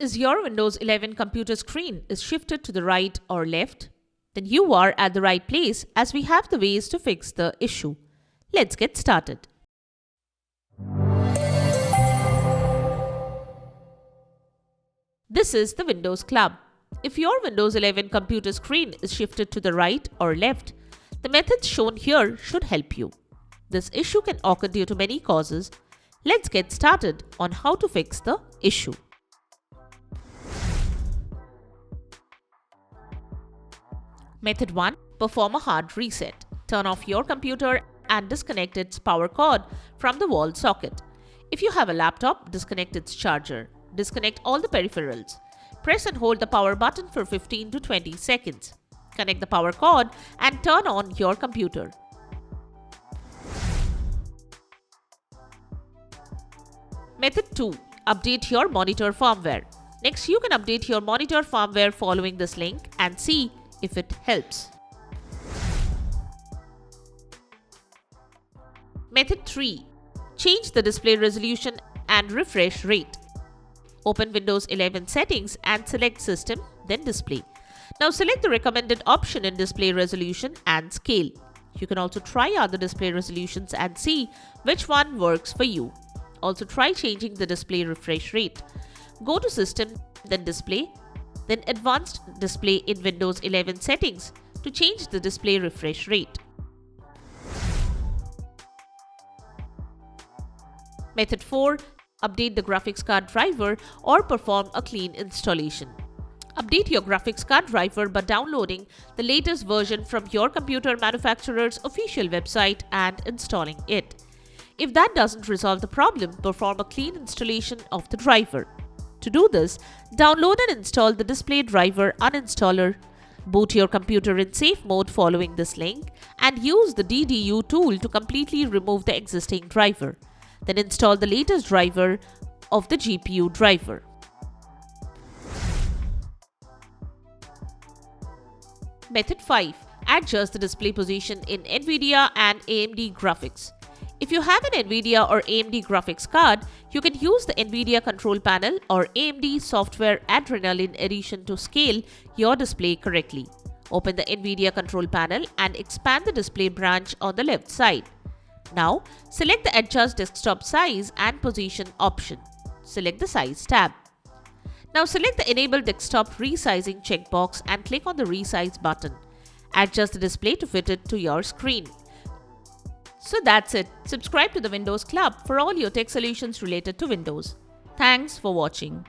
Is your Windows 11 computer screen is shifted to the right or left? Then you are at the right place as we have the ways to fix the issue. Let's get started. This is the Windows Club. If your Windows 11 computer screen is shifted to the right or left, the methods shown here should help you. This issue can occur due to many causes. Let's get started on how to fix the issue. Method 1. Perform a hard reset. Turn off your computer and disconnect its power cord from the wall socket. If you have a laptop, disconnect its charger. Disconnect all the peripherals. Press and hold the power button for 15 to 20 seconds. Connect the power cord and turn on your computer. Method 2. Update your monitor firmware. Next, you can update your monitor firmware following this link and see if it helps. Method 3. Change the display resolution and refresh rate. Open Windows 11 settings and select System, then Display. Now select the recommended option in display resolution and scale. You can also try other display resolutions and see which one works for you. Also try changing the display refresh rate. Go to System, then Display, then Advanced Display in Windows 11 settings to change the display refresh rate. Method 4. Update the graphics card driver or perform a clean installation. Update your graphics card driver by downloading the latest version from your computer manufacturer's official website and installing it. If that doesn't resolve the problem, perform a clean installation of the driver. To do this, download and install the display driver uninstaller. Boot your computer in safe mode following this link and use the DDU tool to completely remove the existing driver. Then install the latest driver of the GPU driver. Method 5. Adjust the display position in NVIDIA and AMD graphics. If you have an NVIDIA or AMD graphics card, you can use the NVIDIA Control Panel or AMD Software Adrenaline Edition to scale your display correctly. Open the NVIDIA Control Panel and expand the display branch on the left side. Now, select the Adjust Desktop Size and Position option. Select the Size tab. Now select the Enable Desktop Resizing checkbox and click on the Resize button. Adjust the display to fit it to your screen. So that's it. Subscribe to the Windows Club for all your tech solutions related to Windows. Thanks for watching.